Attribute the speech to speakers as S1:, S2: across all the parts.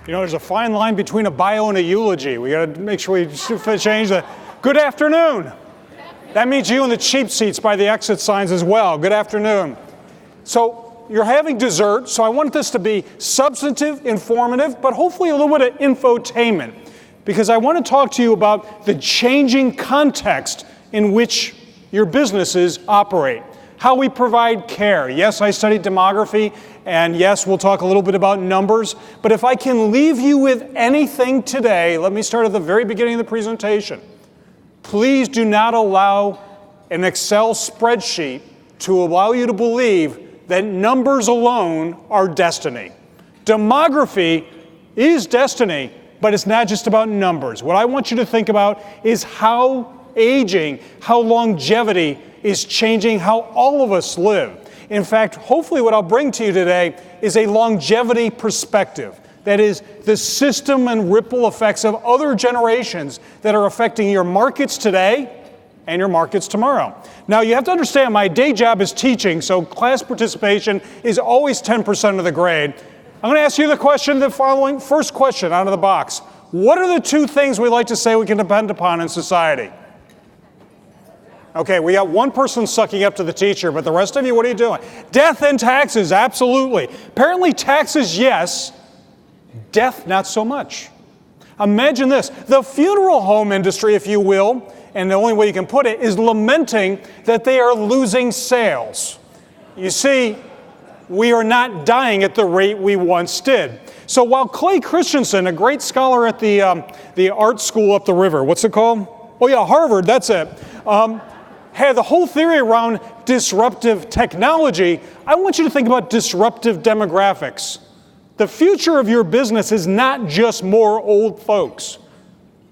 S1: You know, there's a fine line between a bio and a eulogy. We got to make sure we change the good afternoon. That means you in the cheap seats by the exit signs as well. Good afternoon. So you're having dessert, so I want this to be substantive, informative, but hopefully a little bit of infotainment, because I want to talk to you about the changing context in which your businesses operate. How we provide care. Yes, I studied demography, and yes, we'll talk a little bit about numbers, but if I can leave you with anything today, let me start at the very beginning of the presentation. Please do not allow an Excel spreadsheet to allow you to believe that numbers alone are destiny. Demography is destiny, but it's not just about numbers. What I want you to think about is how aging, how longevity is changing how all of us live. In fact, hopefully what I'll bring to you today is a longevity perspective. That is the system and ripple effects of other generations that are affecting your markets today and your markets tomorrow. Now, you have to understand my day job is teaching, so class participation is always 10% of the grade. I'm going to ask you the following first question out of the box. What are the two things we like to say we can depend upon in society? Okay, we got one person sucking up to the teacher, but the rest of you, what are you doing? Death and taxes, absolutely. Apparently taxes, yes. Death, not so much. Imagine this. The funeral home industry, if you will, and the only way you can put it, is lamenting that they are losing sales. You see, we are not dying at the rate we once did. So while Clay Christensen, a great scholar at the art school up the river, what's it called? Oh yeah, Harvard, that's it. Had the whole theory around disruptive technology, I want you to think about disruptive demographics. The future of your business is not just more old folks.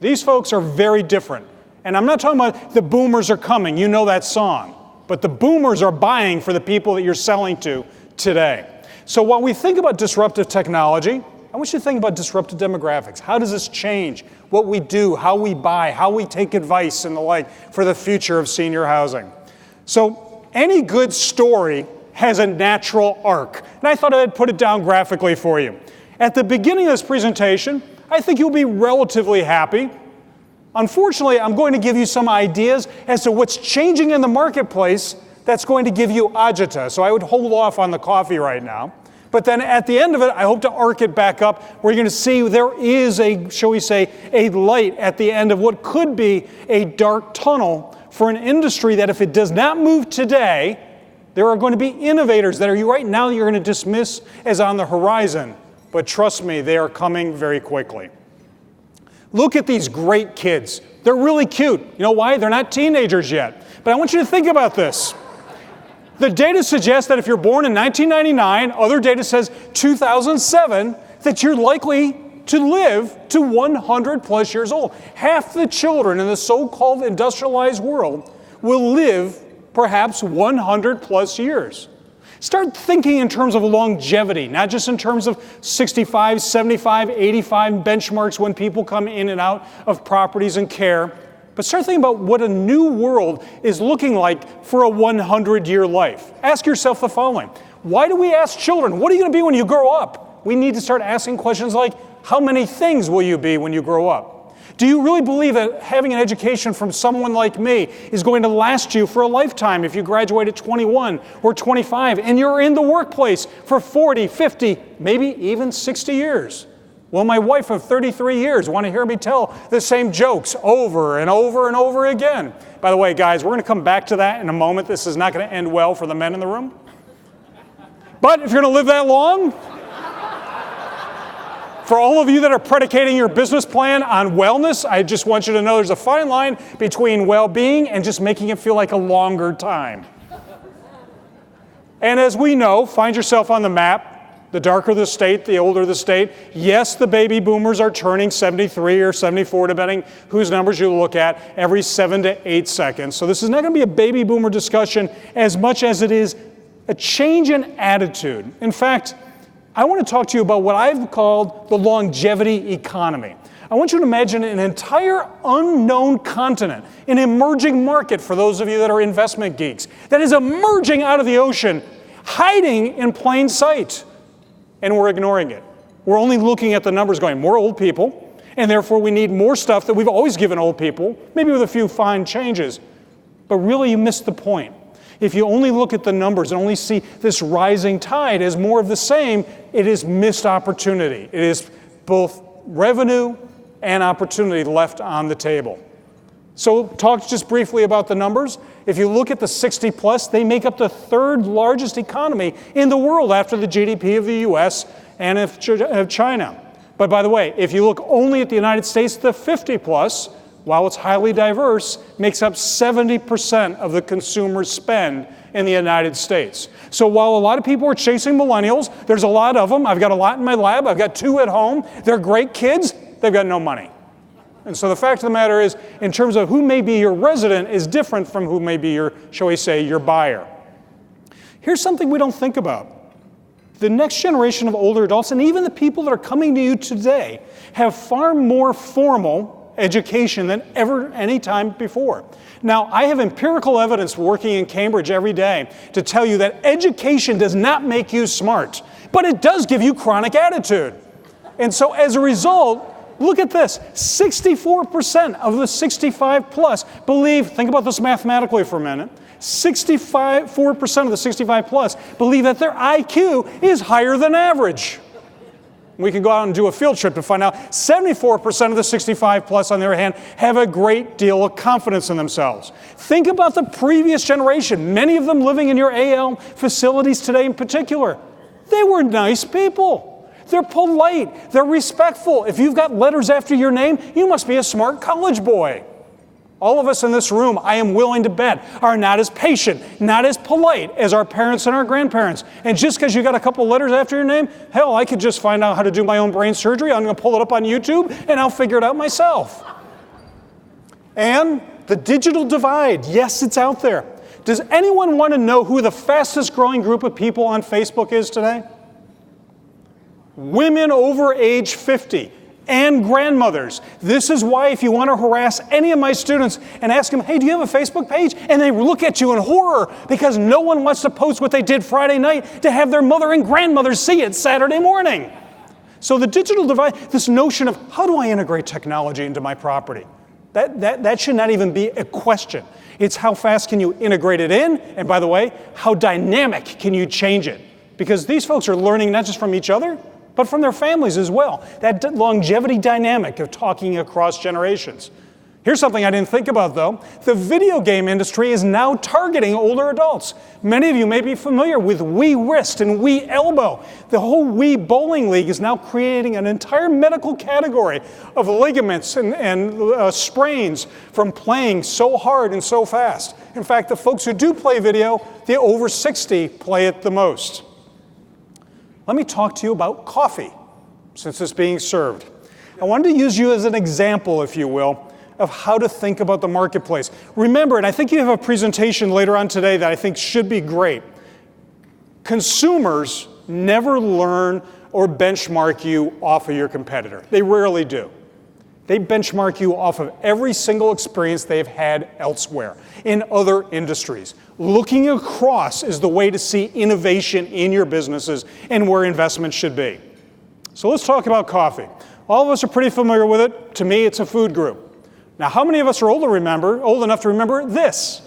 S1: These folks are very different. And I'm not talking about the boomers are coming, you know that song. But the boomers are buying for the people that you're selling to today. So while we think about disruptive technology, I want you to think about disruptive demographics. How does this change what we do, how we buy, how we take advice and the like for the future of senior housing? So any good story has a natural arc. And I thought I'd put it down graphically for you. At the beginning of this presentation, I think you'll be relatively happy. Unfortunately, I'm going to give you some ideas as to what's changing in the marketplace that's going to give you agita. So I would hold off on the coffee right now. But then at the end of it, I hope to arc it back up where you're going to see there is a, shall we say, a light at the end of what could be a dark tunnel for an industry that if it does not move today, there are going to be innovators that are right now you're going to dismiss as on the horizon. But trust me, they are coming very quickly. Look at these great kids. They're really cute. You know why? They're not teenagers yet. But I want you to think about this. The data suggests that if you're born in 1999, other data says 2007, that you're likely to live to 100 plus years old. Half the children in the so-called industrialized world will live perhaps 100 plus years. Start thinking in terms of longevity, not just in terms of 65, 75, 85 benchmarks when people come in and out of properties and care. But start thinking about what a new world is looking like for a 100-year life. Ask yourself the following. Why do we ask children, what are you going to be when you grow up? We need to start asking questions like, how many things will you be when you grow up? Do you really believe that having an education from someone like me is going to last you for a lifetime if you graduate at 21 or 25 and you're in the workplace for 40, 50, maybe even 60 years? Well, my wife of 33 years want to hear me tell the same jokes over and over and over again. By the way, guys, we're going to come back to that in a moment. This is not going to end well for the men in the room. But if you're going to live that long, for all of you that are predicating your business plan on wellness, I just want you to know there's a fine line between well-being and just making it feel like a longer time. And as we know, find yourself on the map. The darker the state, the older the state. Yes, the baby boomers are turning 73 or 74, depending whose numbers you look at, every 7 to 8 seconds. So this is not going to be a baby boomer discussion as much as it is a change in attitude. In fact, I want to talk to you about what I've called the longevity economy. I want you to imagine an entire unknown continent, an emerging market for those of you that are investment geeks, that is emerging out of the ocean, hiding in plain sight. And we're ignoring it. We're only looking at the numbers going, more old people, and therefore we need more stuff that we've always given old people, maybe with a few fine changes. But really you missed the point. If you only look at the numbers and only see this rising tide as more of the same, it is missed opportunity. It is both revenue and opportunity left on the table. So talk just briefly about the numbers. If you look at the 60 plus, they make up the third largest economy in the world after the GDP of the US and of China. But by the way, if you look only at the United States, the 50 plus, while it's highly diverse, makes up 70% of the consumer spend in the United States. So while a lot of people are chasing millennials, there's a lot of them. I've got a lot in my lab. I've got 2 at home. They're great kids. They've got no money. And so the fact of the matter is, in terms of who may be your resident is different from who may be your, shall we say, your buyer. Here's something we don't think about. The next generation of older adults, and even the people that are coming to you today, have far more formal education than ever any time before. Now, I have empirical evidence working in Cambridge every day to tell you that education does not make you smart, but it does give you chronic attitude. And so as a result, look at this, 64% of the 65 plus believe, think about this mathematically for a minute, 4% of the 65 plus believe that their IQ is higher than average. We can go out and do a field trip to find out 74% of the 65 plus, on the other hand, have a great deal of confidence in themselves. Think about the previous generation, many of them living in your AL facilities today in particular. They were nice people. They're polite. They're respectful. If you've got letters after your name, you must be a smart college boy. All of us in this room, I am willing to bet, are not as patient, not as polite as our parents and our grandparents. And just because you got a couple letters after your name, hell, I could just find out how to do my own brain surgery. I'm going to pull it up on YouTube, and I'll figure it out myself. And the digital divide, yes, it's out there. Does anyone want to know who the fastest growing group of people on Facebook is today? Women over age 50 and grandmothers. This is why if you want to harass any of my students and ask them, hey, do you have a Facebook page? And they look at you in horror because no one wants to post what they did Friday night to have their mother and grandmother see it Saturday morning. So the digital divide, this notion of how do I integrate technology into my property? That should not even be a question. It's how fast can you integrate it in? And by the way, how dynamic can you change it? Because these folks are learning not just from each other, but from their families as well. That longevity dynamic of talking across generations. Here's something I didn't think about though. The video game industry is now targeting older adults. Many of you may be familiar with Wii Wrist and Wii Elbow. The whole Wii Bowling League is now creating an entire medical category of ligaments and sprains from playing so hard and so fast. In fact, the folks who do play video, the over 60 play it the most. Let me talk to you about coffee, since it's being served. I wanted to use you as an example, if you will, of how to think about the marketplace. Remember, and I think you have a presentation later on today that I think should be great. Consumers never learn or benchmark you off of your competitor. They rarely do. They benchmark you off of every single experience they've had elsewhere in other industries. Looking across is the way to see innovation in your businesses and where investment should be. So let's talk about coffee. All of us are pretty familiar with it. To me, it's a food group. Now, how many of us are old enough to remember this?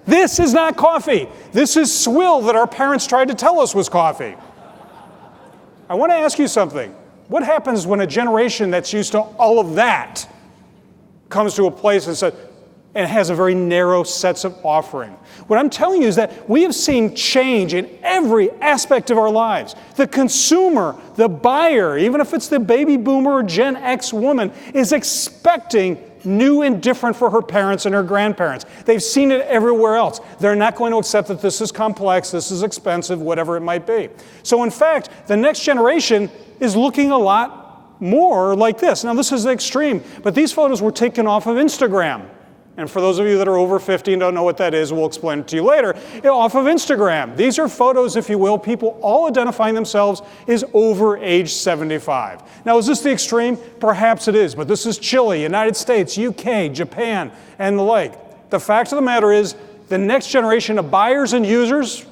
S1: This is not coffee. This is swill that our parents tried to tell us was coffee. I want to ask you something. What happens when a generation that's used to all of that comes to a place and has a very narrow sets of offering? What I'm telling you is that we have seen change in every aspect of our lives. The consumer, the buyer, even if it's the baby boomer or Gen X woman, is expecting new and different for her parents and her grandparents. They've seen it everywhere else. They're not going to accept that this is complex, this is expensive, whatever it might be. So in fact, the next generation is looking a lot more like this. Now this is the extreme, but these photos were taken off of Instagram. And for those of you that are over 50 and don't know what that is, we'll explain it to you later. Off of Instagram. These are photos, if you will, people all identifying themselves as over age 75. Now, is this the extreme? Perhaps it is, but this is Chile, United States, UK, Japan, and the like. The fact of the matter is, the next generation of buyers and users,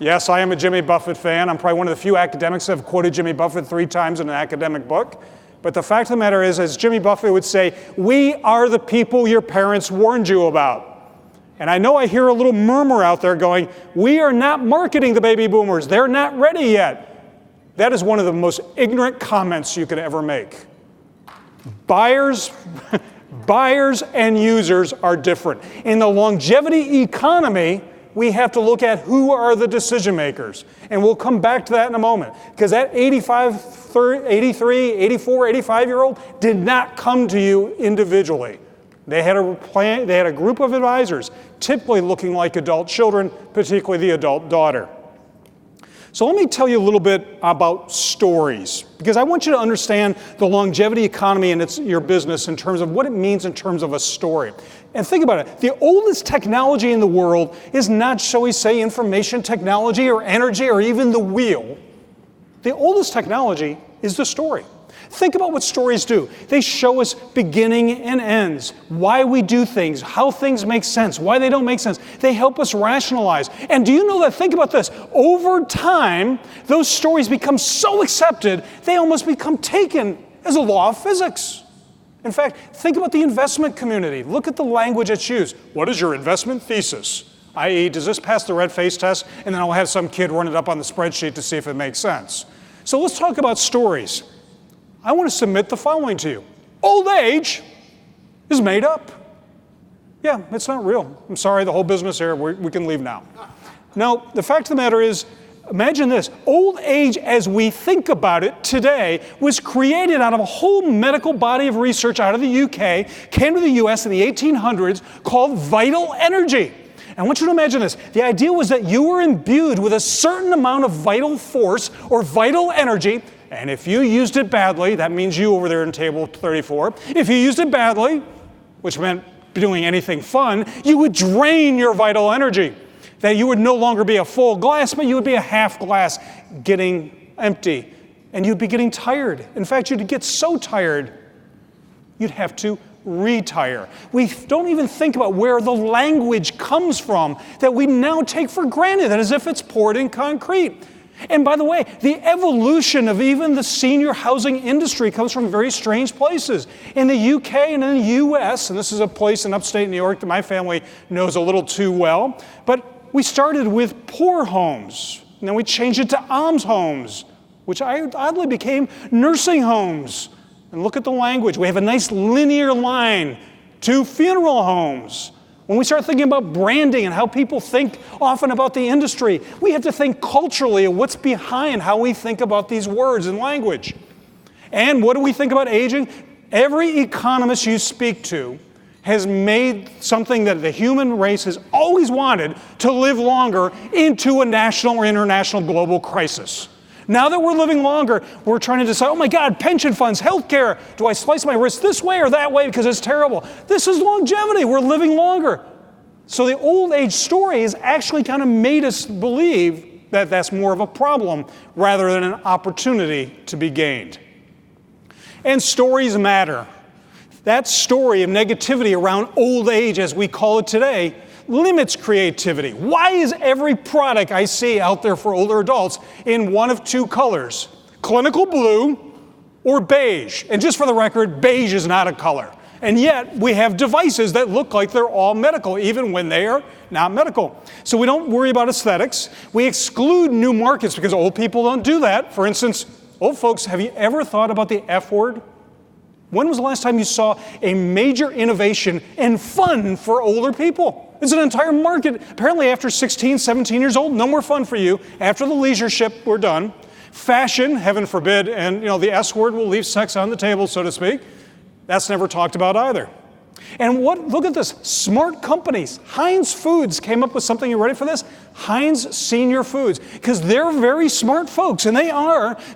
S1: Yes, I am a Jimmy Buffett fan. I'm probably one of the few academics that have quoted Jimmy Buffett 3 times in an academic book. But the fact of the matter is, as Jimmy Buffett would say, we are the people your parents warned you about. And I know I hear a little murmur out there going, we are not marketing the baby boomers. They're not ready yet. That is one of the most ignorant comments you could ever make. Buyers and users are different. In the longevity economy, we have to look at who are the decision makers. And we'll come back to that in a moment. Because that 85, 83, 84, 85-year-old did not come to you individually. They had a group of advisors, typically looking like adult children, particularly the adult daughter. So let me tell you a little bit about stories, because I want you to understand the longevity economy and your business in terms of what it means in terms of a story. And think about it. The oldest technology in the world is not, shall we say, information technology or energy or even the wheel. The oldest technology is the story. Think about what stories do. They show us beginning and ends, why we do things, how things make sense, why they don't make sense. They help us rationalize. And do you know that, think about this, over time, those stories become so accepted, they almost become taken as a law of physics. In fact, think about the investment community. Look at the language it's used. What is your investment thesis? I.e., does this pass the red face test? And then I'll have some kid run it up on the spreadsheet to see if it makes sense. So let's talk about stories. I want to submit the following to you. Old age is made up. Yeah, it's not real. I'm sorry, the whole business here, we can leave now. Now, the fact of the matter is, imagine this. Old age, as we think about it today, was created out of a whole medical body of research out of the UK, came to the US in the 1800s, called vital energy. I want you to imagine this. The idea was that you were imbued with a certain amount of vital force or vital energy, and if you used it badly, that means you over there in table 34, if you used it badly, which meant doing anything fun, you would drain your vital energy. That you would no longer be a full glass, but you would be a half glass getting empty. And you'd be getting tired. In fact, you'd get so tired, you'd have to retire. We don't even think about where the language comes from that we now take for granted, as if it's poured in concrete. And by the way, the evolution of even the senior housing industry comes from very strange places. In the UK and in the US, and this is a place in upstate New York that my family knows a little too well, but we started with poor homes, and then we changed it to alms homes, which oddly became nursing homes. And look at the language. We have a nice linear line to funeral homes. When we start thinking about branding and how people think often about the industry, we have to think culturally of what's behind how we think about these words and language. And what do we think about aging? Every economist you speak to has made something that the human race has always wanted, to live longer, into a national or international global crisis. Now that we're living longer, we're trying to decide, oh my God, pension funds, healthcare, do I slice my wrist this way or that way because it's terrible? This is longevity, we're living longer. So the old age story has actually kind of made us believe that that's more of a problem rather than an opportunity to be gained. And stories matter. That story of negativity around old age, as we call it today, limits creativity. Why is every product I see out there for older adults in one of 2 colors? Clinical blue or beige. And just for the record, beige is not a color. And yet we have devices that look like they're all medical, even when they are not medical. So we don't worry about aesthetics. We exclude new markets because old people don't do that. For instance, old folks, have you ever thought about the F word? When was the last time you saw a major innovation and fun for older people? It's an entire market. Apparently after 16, 17 years old, no more fun for you. After the leisureship, we're done. Fashion, heaven forbid, and the S word will leave sex on the table, so to speak. That's never talked about either. And look at this, smart companies. Heinz Foods came up with something, you ready for this? Heinz Senior Foods, because they're very smart folks, and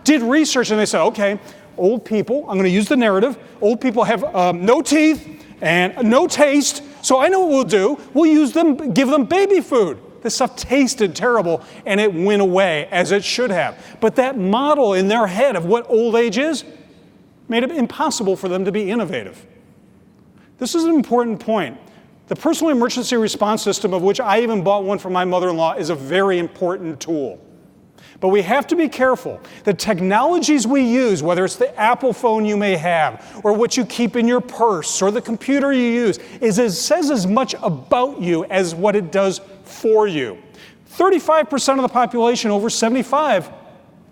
S1: did research, and they said, okay, old people, I'm going to use the narrative, old people have no teeth and no taste, so I know what we'll do. We'll give them baby food. This stuff tasted terrible, and it went away, as it should have. But that model in their head of what old age is made it impossible for them to be innovative. This is an important point. The personal emergency response system, of which I even bought one for my mother-in-law, is a very important tool. But we have to be careful. The technologies we use, whether it's the Apple phone you may have, or what you keep in your purse, or the computer you use, says as much about you as what it does for you. 35% of the population over 75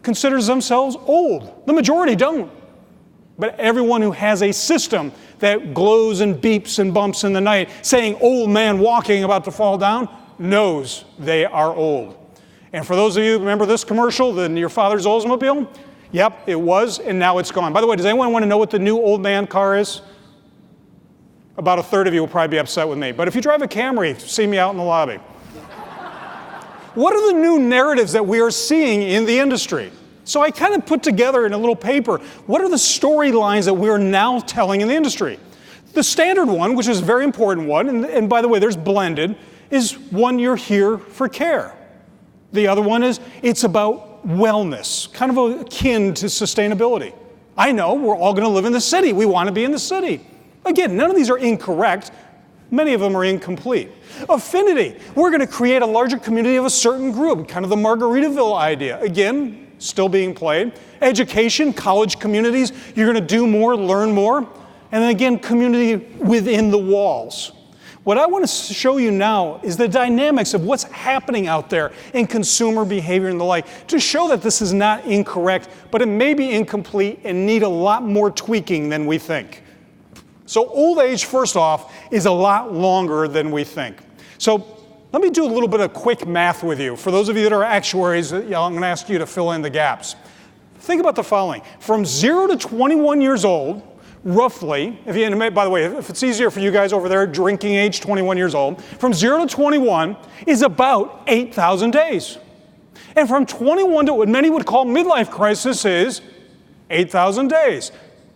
S1: considers themselves old. The majority don't. But everyone who has a system that glows and beeps and bumps in the night, saying old man walking about to fall down, knows they are old. And for those of you who remember this commercial, your father's Oldsmobile, yep, it was, and now it's gone. By the way, does anyone want to know what the new old man car is? About a third of you will probably be upset with me. But if you drive a Camry, see me out in the lobby. What are the new narratives that we are seeing in the industry? So I kind of put together in a little paper, what are the storylines that we are now telling in the industry? The standard one, which is a very important one, and by the way, there's blended, is one, you're here for care. The other one is it's about wellness, kind of akin to sustainability. I know we're all going to live in the city. We want to be in the city. Again, none of these are incorrect. Many of them are incomplete. Affinity. We're going to create a larger community of a certain group, kind of the Margaritaville idea. Again, still being played. Education, college communities. You're going to do more, learn more. And then again, community within the walls. What I want to show you now is the dynamics of what's happening out there in consumer behavior and the like, to show that this is not incorrect, but it may be incomplete and need a lot more tweaking than we think. So old age, first off, is a lot longer than we think. So let me do a little bit of quick math with you. For those of you that are actuaries, I'm going to ask you to fill in the gaps. Think about the following. From 0 to 21 years old, roughly, by the way, if it's easier for you guys over there, drinking age, 21 years old, from 0 to 21 is about 8,000 days. And from 21 to what many would call midlife crisis is 8,000 days.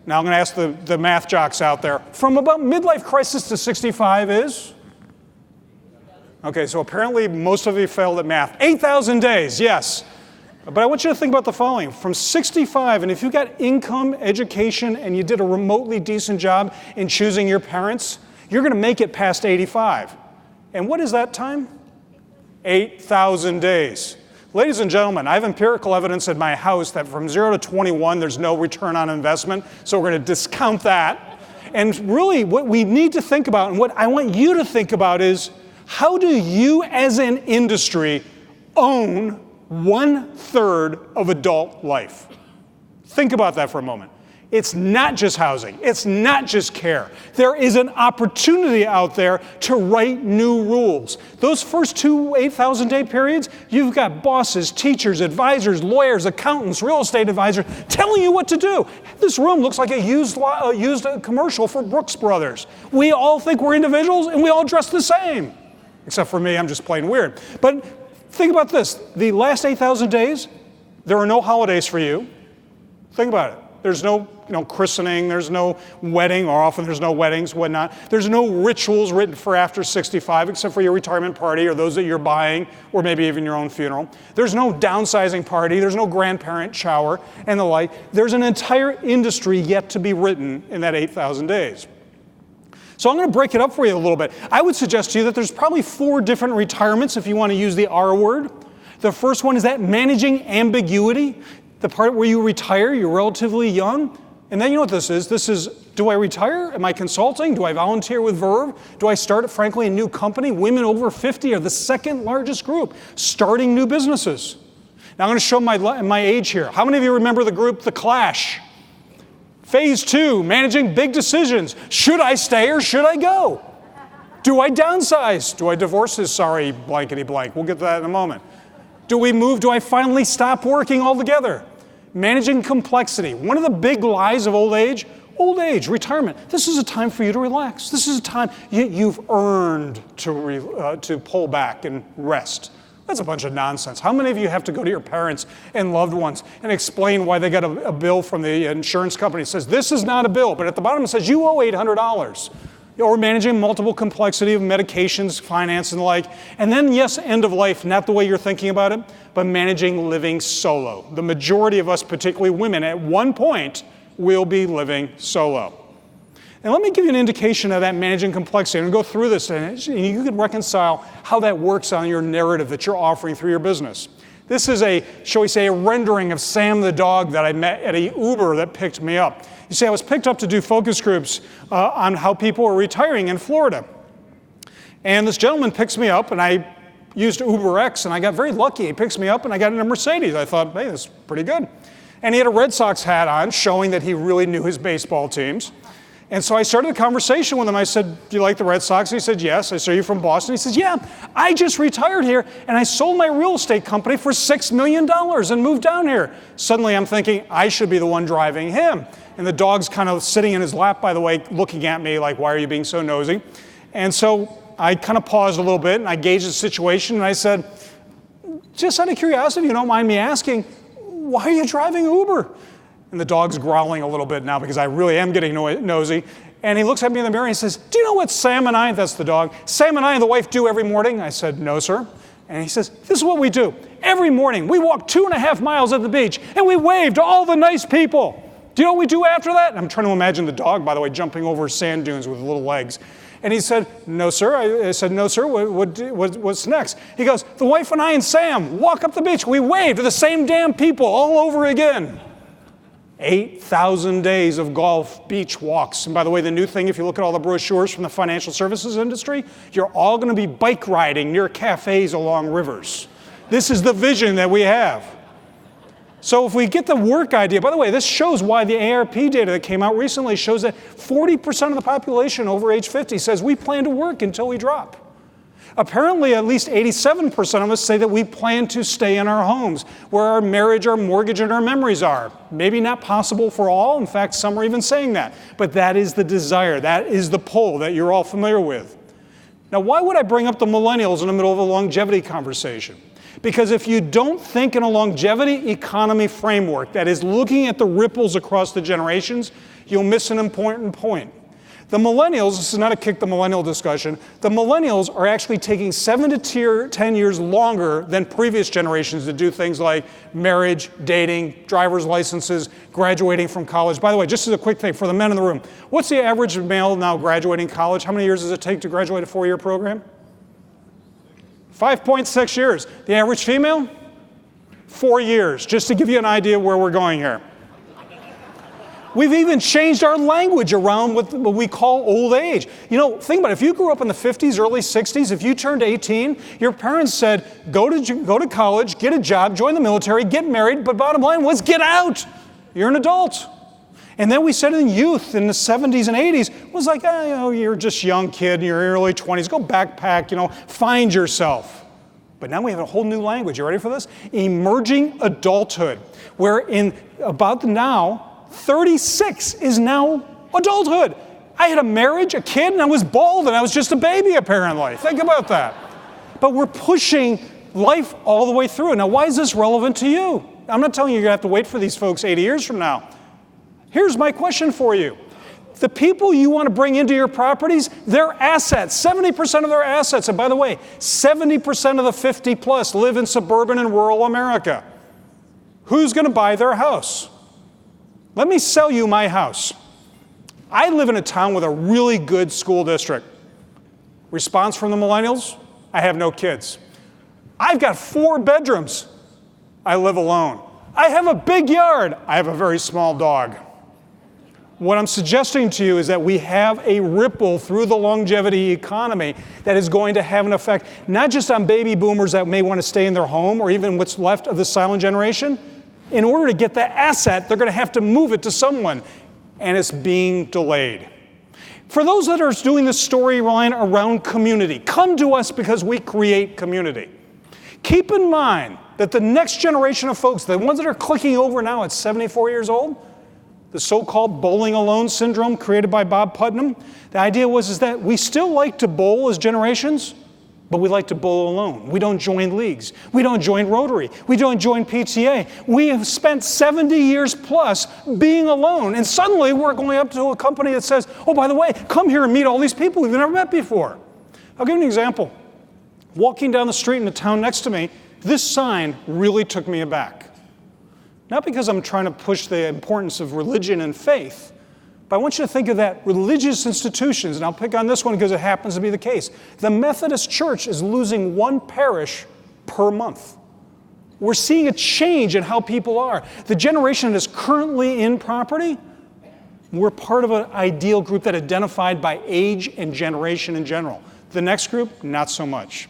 S1: Now I'm going to ask the math jocks out there, from about midlife crisis to 65 is? Okay, so apparently most of you failed at math. 8,000 days, yes. But I want you to think about the following. From 65, and if you got income, education, and you did a remotely decent job in choosing your parents, you're going to make it past 85. And what is that time? 8,000 days. Ladies and gentlemen, I have empirical evidence in my house that from 0 to 21, there's no return on investment, so we're going to discount that. And really, what we need to think about, and what I want you to think about is, how do you as an industry own 1/3 of adult life? Think about that for a moment. It's not just housing. It's not just care. There is an opportunity out there to write new rules. Those first two 8,000-day periods, you've got bosses, teachers, advisors, lawyers, accountants, real estate advisors telling you what to do. This room looks like a used commercial for Brooks Brothers. We all think we're individuals and we all dress the same. Except for me, I'm just plain weird. But think about this. The last 8,000 days, there are no holidays for you. Think about it. There's no christening, there's no wedding, or often there's no weddings, whatnot. There's no rituals written for after 65, except for your retirement party or those that you're buying, or maybe even your own funeral. There's no downsizing party, there's no grandparent shower, and the like. There's an entire industry yet to be written in that 8,000 days. So I'm going to break it up for you a little bit. I would suggest to you that there's probably 4 different retirements if you want to use the R word. The first one is that managing ambiguity, the part where you retire, you're relatively young. And then you know what this is? This is, do I retire? Am I consulting? Do I volunteer with Verve? Do I start, frankly, a new company? Women over 50 are the second largest group starting new businesses. Now I'm going to show my age here. How many of you remember the group The Clash? Phase 2, managing big decisions. Should I stay or should I go? Do I downsize? Do I divorce his sorry blankety blank? We'll get to that in a moment. Do we move? Do I finally stop working altogether? Managing complexity. One of the big lies of old age, retirement. This is a time for you to relax. This is a time you've earned to pull back and rest. That's a bunch of nonsense. How many of you have to go to your parents and loved ones and explain why they got a bill from the insurance company that says, this is not a bill, but at the bottom it says, you owe $800. Or managing multiple complexity of medications, finance, and the like. And then, yes, end of life, not the way you're thinking about it, but managing living solo. The majority of us, particularly women, at one point will be living solo. And let me give you an indication of that managing complexity. I'm going to go through this, and you can reconcile how that works on your narrative that you're offering through your business. This is shall we say, a rendering of Sam the dog that I met at a Uber that picked me up. You see, I was picked up to do focus groups on how people are retiring in Florida. And this gentleman picks me up, and I used UberX, and I got very lucky. He picks me up, and I got in a Mercedes. I thought, hey, this is pretty good. And he had a Red Sox hat on, showing that he really knew his baseball teams. And so I started a conversation with him. I said, do you like the Red Sox? He said, yes. I said, are you from Boston? He says, yeah, I just retired here, and I sold my real estate company for $6 million and moved down here. Suddenly I'm thinking, I should be the one driving him. And the dog's kind of sitting in his lap, by the way, looking at me like, why are you being so nosy? And so I kind of paused a little bit, and I gauged the situation, and I said, just out of curiosity, if you don't mind me asking, why are you driving Uber? And the dog's growling a little bit now because I really am getting nosy. And he looks at me in the mirror and he says, do you know what Sam and I, that's the dog, Sam and I and the wife do every morning? I said, no, sir. And he says, this is what we do. Every morning, we walk 2.5 miles at the beach and we wave to all the nice people. Do you know what we do after that? And I'm trying to imagine the dog, by the way, jumping over sand dunes with little legs. And he said, no, sir. I said, no, sir. What's next? He goes, the wife and I and Sam walk up the beach. We wave to the same damn people all over again. 8,000 days of golf beach walks. And by the way, the new thing, if you look at all the brochures from the financial services industry, you're all going to be bike riding near cafes along rivers. This is the vision that we have. So if we get the work idea, by the way, this shows why the ARP data that came out recently shows that 40% of the population over age 50 says we plan to work until we drop. Apparently, at least 87% of us say that we plan to stay in our homes, where our marriage, our mortgage, and our memories are. Maybe not possible for all. In fact, some are even saying that. But that is the desire. That is the pull that you're all familiar with. Now, why would I bring up the millennials in the middle of a longevity conversation? Because if you don't think in a longevity economy framework that is looking at the ripples across the generations, you'll miss an important point. The millennials, this is not a kick the millennial discussion, the millennials are actually taking 7 to 10 years longer than previous generations to do things like marriage, dating, driver's licenses, graduating from college. By the way, just as a quick thing for the men in the room, what's the average male now graduating college? How many years does it take to graduate a 4-year program? 5.6 years. The average female? 4 years, just to give you an idea where we're going here. We've even changed our language around what we call old age. You know, think about it. If you grew up in the 50s, early 60s, if you turned 18, your parents said, go to college, get a job, join the military, get married, but bottom line was get out. You're an adult. And then we said in youth in the 70s and 80s, was like, you're just a young kid in your early 20s, go backpack, find yourself. But now we have a whole new language. You ready for this? Emerging adulthood, where in about now, 36 is now adulthood. I had a marriage, a kid, and I was bald, and I was just a baby, apparently. Think about that. But we're pushing life all the way through. Now, why is this relevant to you? I'm not telling you you're going to have to wait for these folks 80 years from now. Here's my question for you. The people you want to bring into your properties, their assets, 70% of their assets, and by the way, 70% of the 50 plus live in suburban and rural America. Who's going to buy their house? Let me sell you my house. I live in a town with a really good school district. Response from the millennials? I have no kids. I've got 4 bedrooms. I live alone. I have a big yard. I have a very small dog. What I'm suggesting to you is that we have a ripple through the longevity economy that is going to have an effect, not just on baby boomers that may want to stay in their home or even what's left of the silent generation. In order to get the asset, they're going to have to move it to someone, and it's being delayed. For those that are doing the storyline around community, come to us because we create community. Keep in mind that the next generation of folks, the ones that are clicking over now at 74 years old, the so-called bowling alone syndrome created by Bob Putnam, the idea is that we still like to bowl as generations, but we like to bowl alone. We don't join leagues. We don't join Rotary. We don't join PTA. We have spent 70 years plus being alone, and suddenly we're going up to a company that says, oh, by the way, come here and meet all these people we've never met before. I'll give you an example. Walking down the street in the town next to me, this sign really took me aback. Not because I'm trying to push the importance of religion and faith, But I want you to think of that religious institutions, and I'll pick on this one because it happens to be the case. The Methodist Church is losing one parish per month. We're seeing a change in how people are. The generation that is currently in property, we're part of an ideal group that identified by age and generation in general. The next group, not so much.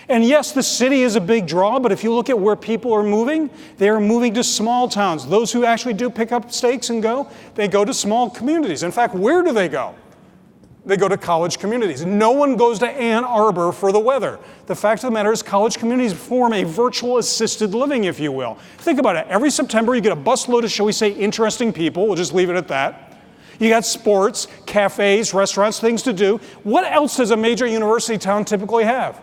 S1: And yes, the city is a big draw, but if you look at where people are moving, they are moving to small towns. Those who actually do pick up stakes and go, they go to small communities. In fact, where do they go? They go to college communities. No one goes to Ann Arbor for the weather. The fact of the matter is college communities form a virtual assisted living, if you will. Think about it. Every September you get a busload of, shall we say, interesting people. We'll just leave it at that. You got sports, cafes, restaurants, things to do. What else does a major university town typically have?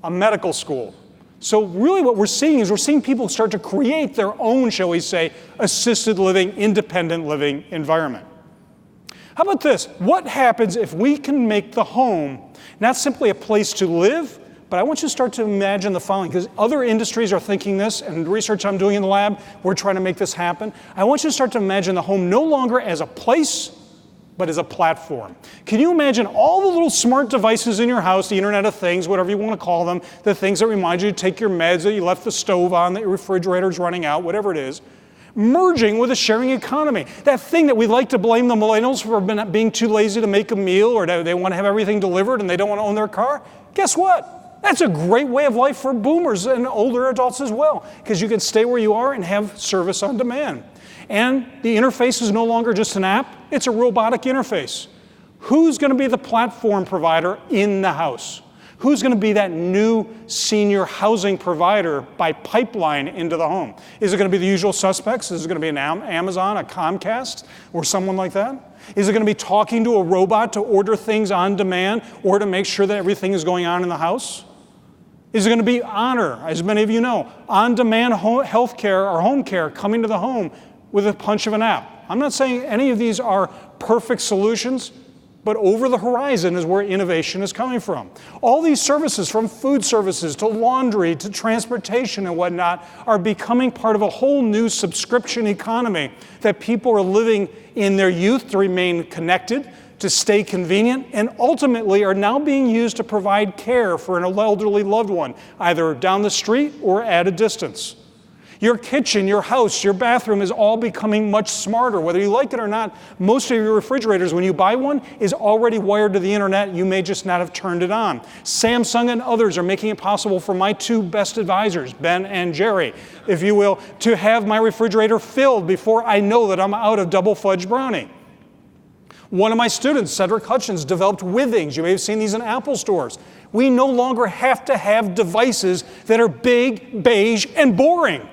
S1: A medical school. So really what we're seeing is we're seeing people start to create their own, shall we say, assisted living, independent living environment. How about this? What happens if we can make the home not simply a place to live, but I want you to start to imagine the following, because other industries are thinking this, and the research I'm doing in the lab, we're trying to make this happen. I want you to start to imagine the home no longer as a place, but as a platform. Can you imagine all the little smart devices in your house, the Internet of Things, whatever you want to call them, the things that remind you to take your meds, that you left the stove on, that your refrigerator's running out, whatever it is, merging with a sharing economy. That thing that we like to blame the millennials for being too lazy to make a meal, or they want to have everything delivered and they don't want to own their car. Guess what? That's a great way of life for boomers and older adults as well, because you can stay where you are and have service on demand. And the interface is no longer just an app, it's a robotic interface. Who's going to be the platform provider in the house? Who's going to be that new senior housing provider by pipeline into the home? Is it going to be the usual suspects? Is it going to be an Amazon, a Comcast, or someone like that? Is it going to be talking to a robot to order things on demand or to make sure that everything is going on in the house? Is it going to be Honor, as many of you know, on-demand health care or home care coming to the home with a punch of an app? I'm not saying any of these are perfect solutions, but over the horizon is where innovation is coming from. All these services, from food services to laundry to transportation and whatnot, are becoming part of a whole new subscription economy that people are living in their youth to remain connected, to stay convenient, and ultimately are now being used to provide care for an elderly loved one, either down the street or at a distance. Your kitchen, your house, your bathroom is all becoming much smarter. Whether you like it or not, most of your refrigerators, when you buy one, is already wired to the internet. You may just not have turned it on. Samsung and others are making it possible for my two best advisors, Ben and Jerry, if you will, to have my refrigerator filled before I know that I'm out of double fudge brownie. One of my students, Cedric Hutchins, developed Withings. You may have seen these in Apple stores. We no longer have to have devices that are big, beige, and boring.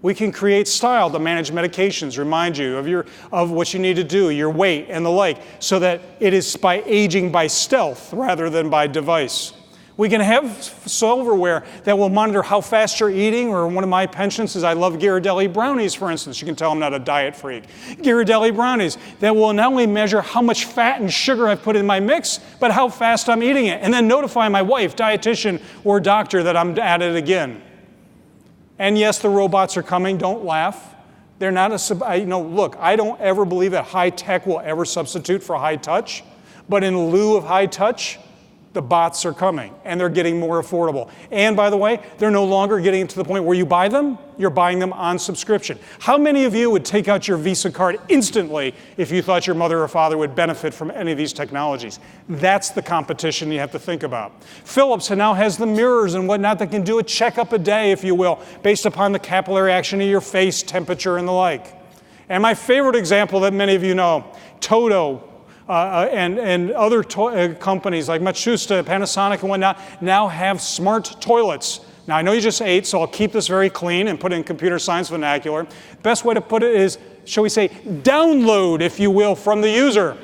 S1: We can create style to manage medications, remind you of what you need to do, your weight and the like, so that it is by aging by stealth rather than by device. We can have silverware that will monitor how fast you're eating, or one of my penchants is I love Ghirardelli brownies, for instance. You can tell I'm not a diet freak. Ghirardelli brownies that will not only measure how much fat and sugar I've put in my mix, but how fast I'm eating it, and then notify my wife, dietitian, or doctor that I'm at it again. And yes, the robots are coming. Don't laugh. They're not look, I don't ever believe that high tech will ever substitute for high touch. But in lieu of high touch, the bots are coming, and they're getting more affordable. And by the way, they're no longer getting to the point where you buy them, you're buying them on subscription. How many of you would take out your Visa card instantly if you thought your mother or father would benefit from any of these technologies? That's the competition you have to think about. Philips now has the mirrors and whatnot that can do a checkup a day, if you will, based upon the capillary action of your face, temperature, and the like. And my favorite example that many of you know, Toto, and other companies like Matsushita, Panasonic, and whatnot now have smart toilets. Now, I know you just ate, so I'll keep this very clean and put it in computer science vernacular. Best way to put it is, shall we say, download, if you will, from the user.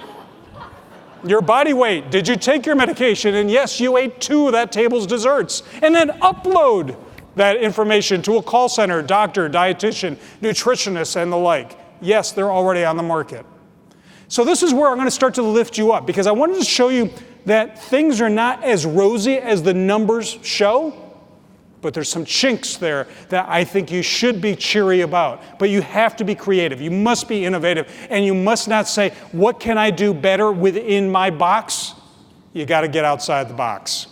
S1: Your body weight. Did you take your medication? And yes, you ate 2 of that table's desserts. And then upload that information to a call center, doctor, dietitian, nutritionist, and the like. Yes, they're already on the market. So this is where I'm going to start to lift you up, because I wanted to show you that things are not as rosy as the numbers show. But there's some chinks there that I think you should be cheery about. But you have to be creative. You must be innovative. And you must not say, what can I do better within my box? You got to get outside the box.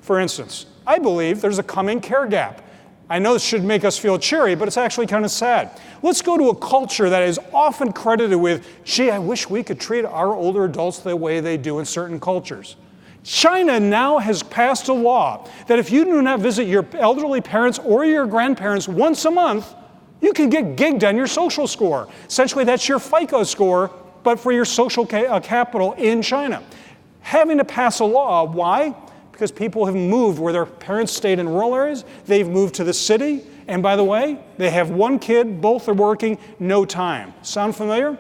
S1: For instance, I believe there's a coming care gap. I know this should make us feel cheery, but it's actually kind of sad. Let's go to a culture that is often credited with, gee, I wish we could treat our older adults the way they do in certain cultures. China now has passed a law that if you do not visit your elderly parents or your grandparents once a month, you can get gigged on your social score. Essentially, that's your FICO score, but for your social capital in China. Having to pass a law, why? Because people have moved where their parents stayed in rural areas, they've moved to the city, and by the way, they have one kid, both are working, no time. Sound familiar?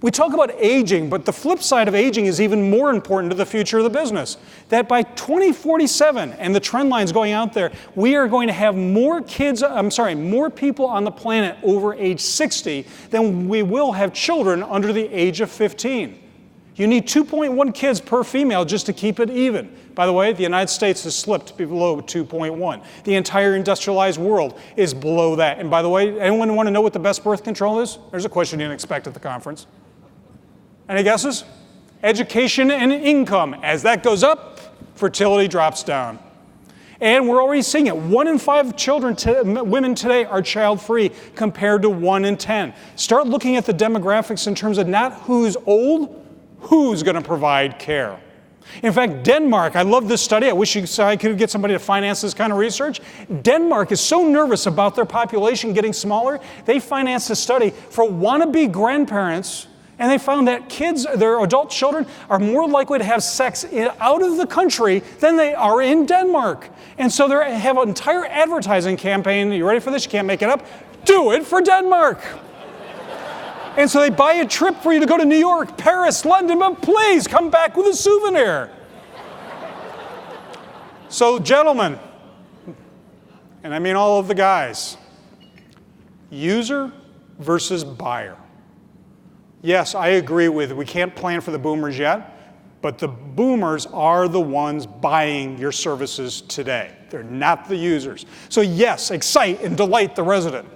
S1: We talk about aging, but the flip side of aging is even more important to the future of the business. That by 2047, and the trend line's going out there, we are going to have more people on the planet over age 60 than we will have children under the age of 15. You need 2.1 kids per female just to keep it even. By the way, the United States has slipped below 2.1. The entire industrialized world is below that. And by the way, anyone want to know what the best birth control is? There's a question you didn't expect at the conference. Any guesses? Education and income. As that goes up, fertility drops down. And we're already seeing it. 1 in 5 women today are child-free compared to 1 in 10. Start looking at the demographics in terms of not who's old, who's going to provide care. In fact, Denmark, I love this study. I wish I could get somebody to finance this kind of research. Denmark is so nervous about their population getting smaller, they financed a study for wannabe grandparents. And they found that kids, their adult children, are more likely to have sex out of the country than they are in Denmark. And so they have an entire advertising campaign. You ready for this? You can't make it up. Do it for Denmark. And so they buy a trip for you to go to New York, Paris, London, but please come back with a souvenir. So gentlemen, and I mean all of the guys, user versus buyer. Yes, I agree with we can't plan for the boomers yet, but the boomers are the ones buying your services today. They're not the users. So yes, excite and delight the resident,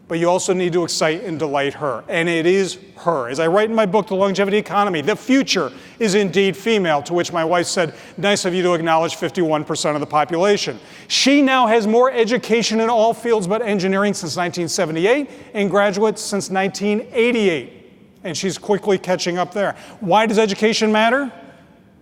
S1: but you also need to excite and delight her, and it is her. As I write in my book, The Longevity Economy, the future is indeed female, to which my wife said, nice of you to acknowledge 51% of the population. She now has more education in all fields but engineering since 1978 and graduates since 1988. And she's quickly catching up there. Why does education matter?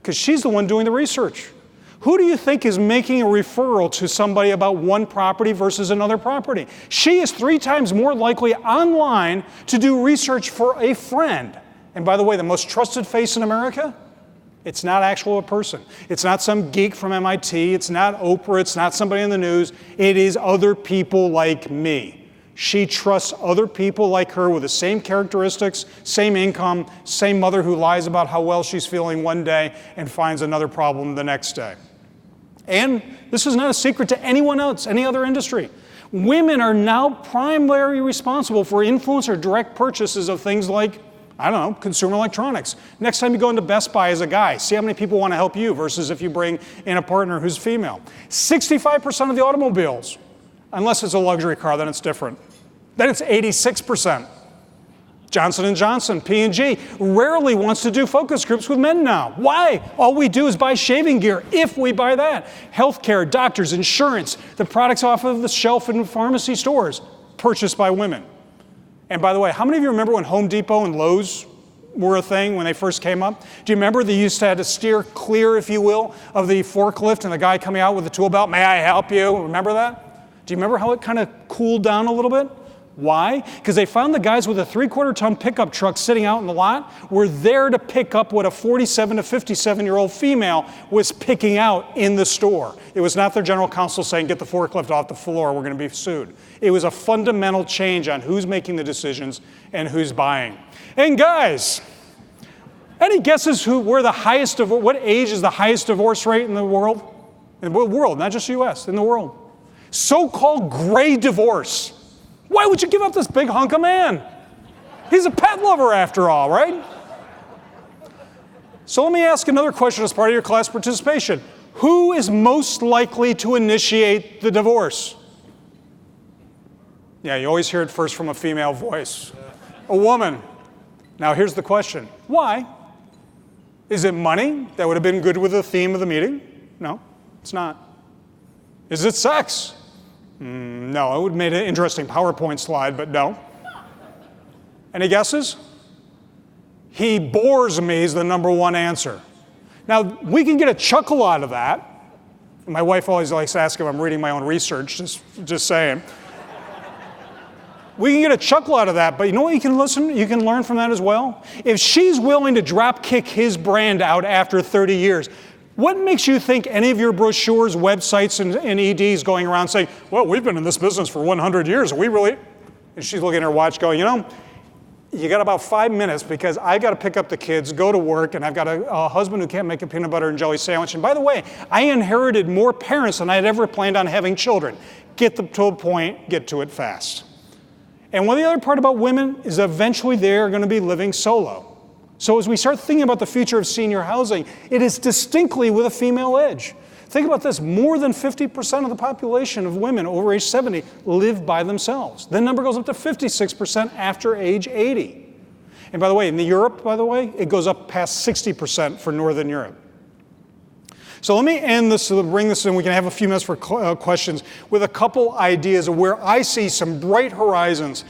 S1: Because she's the one doing the research. Who do you think is making a referral to somebody about one property versus another property? She is 3 times more likely online to do research for a friend. And by the way, the most trusted face in America? It's not actually a person. It's not some geek from MIT. It's not Oprah. It's not somebody in the news. It is other people like me. She trusts other people like her with the same characteristics, same income, same mother who lies about how well she's feeling one day and finds another problem the next day. And this is not a secret to anyone else, any other industry. Women are now primarily responsible for influence or direct purchases of things like, I don't know, consumer electronics. Next time you go into Best Buy as a guy, see how many people want to help you versus if you bring in a partner who's female. 65% of the automobiles, unless it's a luxury car, then it's different. Then it's 86%. Johnson & Johnson, P&G, rarely wants to do focus groups with men now. Why? All we do is buy shaving gear, if we buy that. Healthcare, doctors, insurance, the products off of the shelf in pharmacy stores, purchased by women. And by the way, how many of you remember when Home Depot and Lowe's were a thing when they first came up? Do you remember they used to have to steer clear, if you will, of the forklift and the guy coming out with the tool belt? May I help you? Remember that? Do you remember how it kind of cooled down a little bit? Why? Because they found the guys with a 3/4-ton pickup truck sitting out in the lot were there to pick up what a 47 to 57-year-old female was picking out in the store. It was not their general counsel saying, get the forklift off the floor, we're going to be sued. It was a fundamental change on who's making the decisions and who's buying. And guys, any guesses what age is the highest divorce rate in the world? In the world, not just U.S., in the world. So-called gray divorce. Why would you give up this big hunk of man? He's a pet lover after all, right? So let me ask another question as part of your class participation. Who is most likely to initiate the divorce? Yeah, you always hear it first from a female voice. A woman. Now here's the question. Why? Is it money? That would have been good with the theme of the meeting. No, it's not. Is it sex? No, it would have made an interesting PowerPoint slide, but no. Any guesses? He bores me is the number one answer. Now, we can get a chuckle out of that. My wife always likes to ask if I'm reading my own research, just saying. We can get a chuckle out of that, but you know what you can learn from that as well? If she's willing to drop kick his brand out after 30 years, what makes you think any of your brochures, websites, and EDs going around saying, well, we've been in this business for 100 years, we really? And she's looking at her watch going, you got about 5 minutes because I got to pick up the kids, go to work, and I've got a husband who can't make a peanut butter and jelly sandwich. And by the way, I inherited more parents than I had ever planned on having children. Get them to a point, get to it fast. And one of the other part about women is eventually they're going to be living solo. So as we start thinking about the future of senior housing, it is distinctly with a female edge. Think about this, more than 50% of the population of women over age 70 live by themselves. The number goes up to 56% after age 80. And by the way, in Europe, it goes up past 60% for Northern Europe. So let me end this, bring this in, we can have a few minutes for questions, with a couple ideas of where I see some bright horizons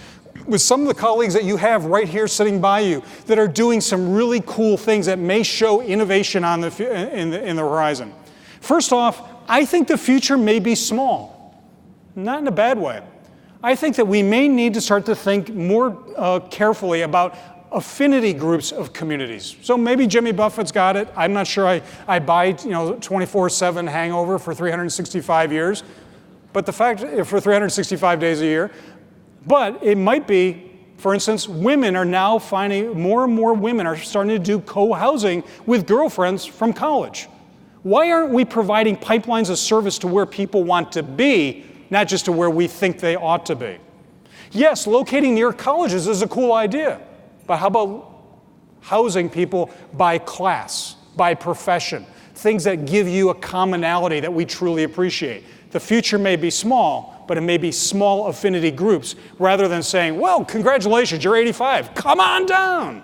S1: with some of the colleagues that you have right here sitting by you that are doing some really cool things that may show innovation in the horizon. First off, I think the future may be small, not in a bad way. I think that we may need to start to think more carefully about affinity groups of communities. So maybe Jimmy Buffett's got it. I'm not sure I buy 24/7 hangover for 365 years, but the fact for 365 days a year. But it might be, for instance, women are now finding, more and more women are starting to do co-housing with girlfriends from college. Why aren't we providing pipelines of service to where people want to be, not just to where we think they ought to be? Yes, locating near colleges is a cool idea. But how about housing people by class, by profession, things that give you a commonality that we truly appreciate? The future may be small, but it may be small affinity groups, rather than saying, well, congratulations, you're 85, come on down.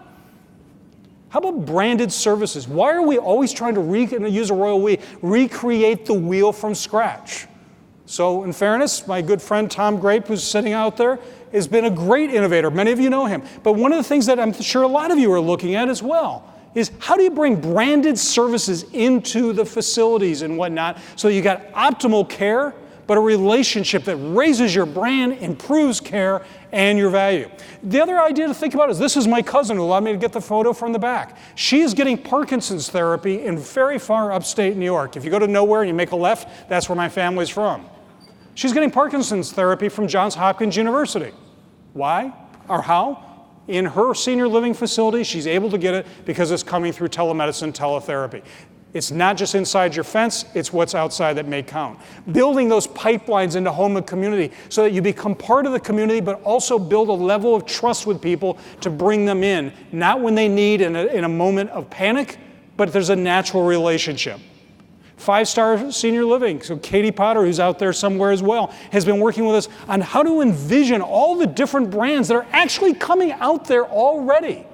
S1: How about branded services? Why are we always trying to use a royal we, recreate the wheel from scratch? So in fairness, my good friend Tom Grape, who's sitting out there, has been a great innovator. Many of you know him. But one of the things that I'm sure a lot of you are looking at as well is how do you bring branded services into the facilities and whatnot so you got optimal care, but a relationship that raises your brand, improves care, and your value. The other idea to think about is, this is my cousin who allowed me to get the photo from the back. She is getting Parkinson's therapy in very far upstate New York. If you go to nowhere and you make a left, that's where my family's from. She's getting Parkinson's therapy from Johns Hopkins University. Why or how? In her senior living facility, she's able to get it because it's coming through telemedicine, teletherapy. It's not just inside your fence, it's what's outside that may count. Building those pipelines into home and community so that you become part of the community, but also build a level of trust with people to bring them in, not when they need in a moment of panic, but there's a natural relationship. 5-star senior living. So Katie Potter, who's out there somewhere as well, has been working with us on how to envision all the different brands that are actually coming out there already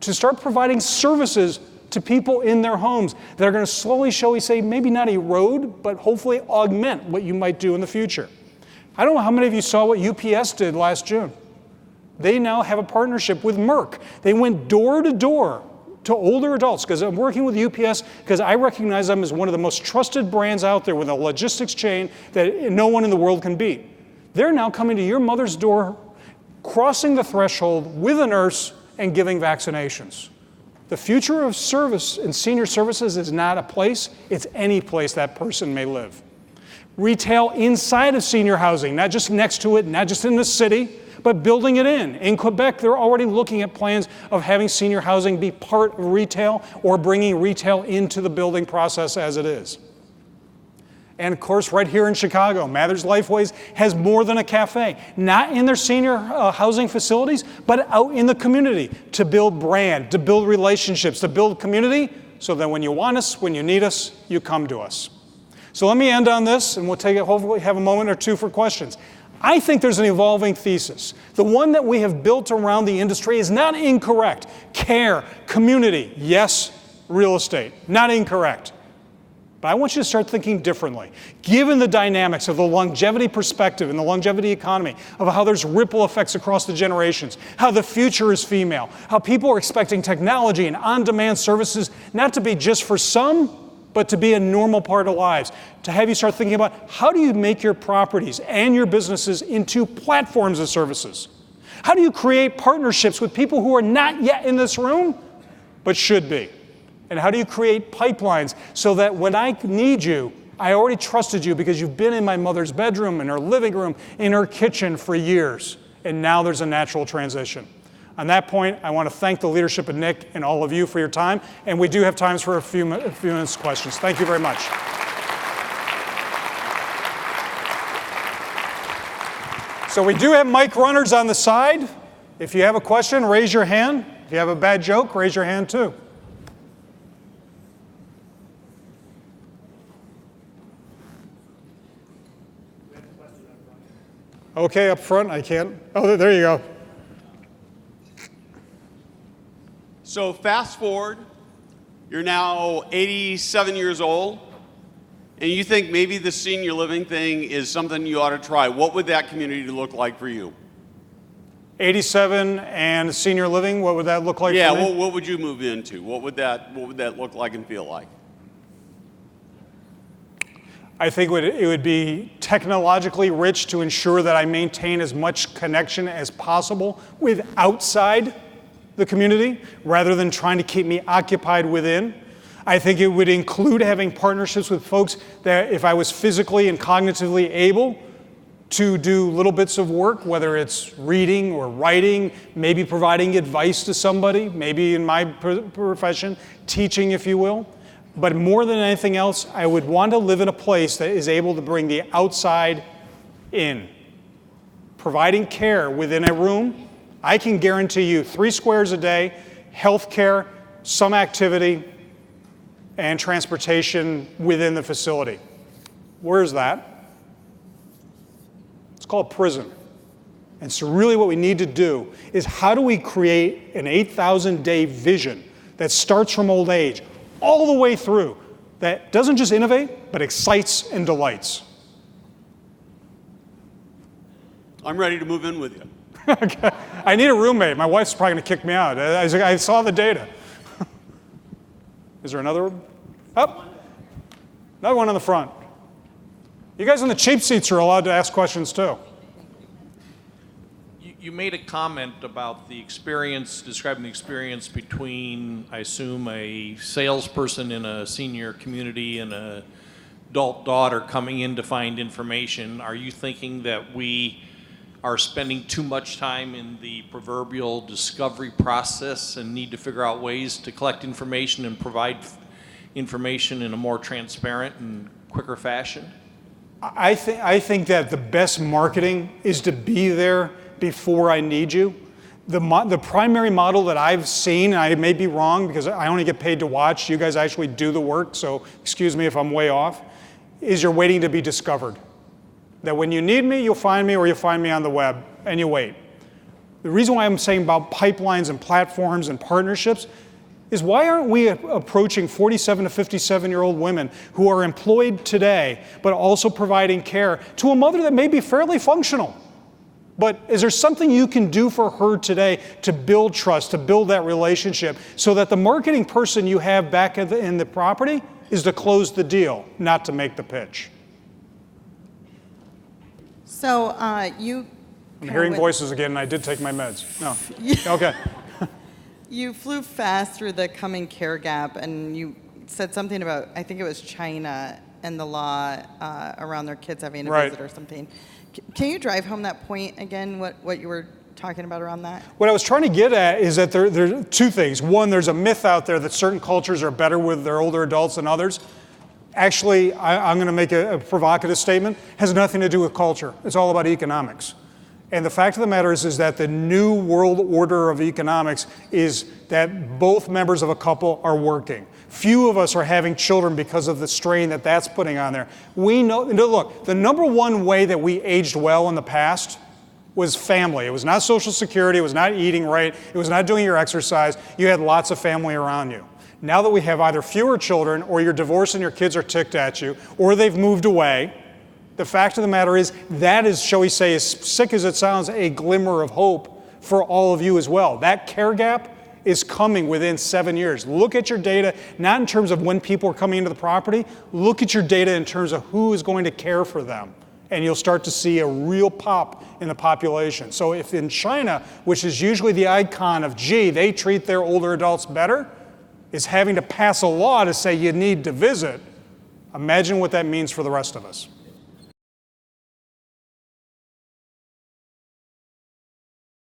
S1: to start providing services to people in their homes that are going to slowly, shall we say, maybe not erode, but hopefully augment what you might do in the future. I don't know how many of you saw what UPS did last June. They now have a partnership with Merck. They went door to door to older adults, because I'm working with UPS because I recognize them as one of the most trusted brands out there with a logistics chain that no one in the world can beat. They're now coming to your mother's door, crossing the threshold with a nurse and giving vaccinations. The future of service and senior services is not a place, it's any place that person may live. Retail inside of senior housing, not just next to it, not just in the city, but building it in. In Quebec, they're already looking at plans of having senior housing be part of retail or bringing retail into the building process as it is. And of course, right here in Chicago, Mathers Lifeways has more than a cafe, not in their senior housing facilities, but out in the community to build brand, to build relationships, to build community, so that when you want us, when you need us, you come to us. So let me end on this, and we'll hopefully have a moment or two for questions. I think there's an evolving thesis. The one that we have built around the industry is not incorrect. Care, community, yes, real estate, not incorrect. But I want you to start thinking differently. Given the dynamics of the longevity perspective and the longevity economy, of how there's ripple effects across the generations, how the future is female, how people are expecting technology and on-demand services not to be just for some, but to be a normal part of lives. To have you start thinking about how do you make your properties and your businesses into platforms of services? How do you create partnerships with people who are not yet in this room, but should be? And how do you create pipelines so that when I need you, I already trusted you because you've been in my mother's bedroom, in her living room, in her kitchen for years, and now there's a natural transition. On that point, I want to thank the leadership of NIC and all of you for your time, and we do have time for a few minutes of questions. Thank you very much. So we do have mic runners on the side. If you have a question, raise your hand. If you have a bad joke, raise your hand too. Okay, up front, I can't. Oh, there you go.
S2: So fast forward, you're now 87 years old, and you think maybe the senior living thing is something you ought to try. What would that community look like for you?
S1: 87 and senior living, what would that look like for me?
S2: Yeah, what would you move into? What would that look like and feel like?
S1: I think it would be technologically rich to ensure that I maintain as much connection as possible with outside the community rather than trying to keep me occupied within. I think it would include having partnerships with folks that if I was physically and cognitively able to do little bits of work, whether it's reading or writing, maybe providing advice to somebody, maybe in my profession, teaching, if you will. But more than anything else, I would want to live in a place that is able to bring the outside in. Providing care within a room, I can guarantee you 3 squares a day, health care, some activity, and transportation within the facility. Where is that? It's called prison. And so really what we need to do is how do we create an 8,000-day vision that starts from old age all the way through, that doesn't just innovate, but excites and delights.
S2: I'm ready to move in with you.
S1: Okay. I need a roommate. My wife's probably going to kick me out. I saw the data. Is there another one? Oh, another one in the front. You guys in the cheap seats are allowed to ask questions too.
S3: You made a comment about the experience, describing the experience between, I assume, a salesperson in a senior community and an adult daughter coming in to find information. Are you thinking that we are spending too much time in the proverbial discovery process and need to figure out ways to collect information and provide information in a more transparent and quicker fashion?
S1: I think that the best marketing is to be there before I need you. The primary model that I've seen, and I may be wrong because I only get paid to watch, you guys actually do the work, so excuse me if I'm way off, is you're waiting to be discovered. That when you need me, you'll find me, or you'll find me on the web, and you wait. The reason why I'm saying about pipelines and platforms and partnerships is why aren't we approaching 47 to 57-year-old women who are employed today, but also providing care to a mother that may be fairly functional? But is there something you can do for her today to build trust, to build that relationship, so that the marketing person you have back in the property is to close the deal, not to make the pitch?
S4: So
S1: I'm hearing voices again, and I did take my meds. No. Okay.
S4: You flew fast through the coming care gap, and you said something about, I think it was China and the law around their kids having a visit or something. Can you drive home that point again, what you were talking about around that?
S1: What I was trying to get at is that there are 2 things. One, there's a myth out there that certain cultures are better with their older adults than others. Actually, I'm going to make a provocative statement. It has nothing to do with culture. It's all about economics. And the fact of the matter is that the new world order of economics is that both members of a couple are working. Few of us are having children because of the strain that that's putting on there. We know, look, the number one way that we aged well in the past was family. It was not Social Security, it was not eating right, it was not doing your exercise. You had lots of family around you. Now that we have either fewer children, or you're divorced and your kids are ticked at you, or they've moved away, the fact of the matter is that is, shall we say, as sick as it sounds, a glimmer of hope for all of you as well. That care gap is coming within 7 years. Look at your data, not in terms of when people are coming into the property, look at your data in terms of who is going to care for them. And you'll start to see a real pop in the population. So if in China, which is usually the icon of, gee, they treat their older adults better, is having to pass a law to say you need to visit, imagine what that means for the rest of us.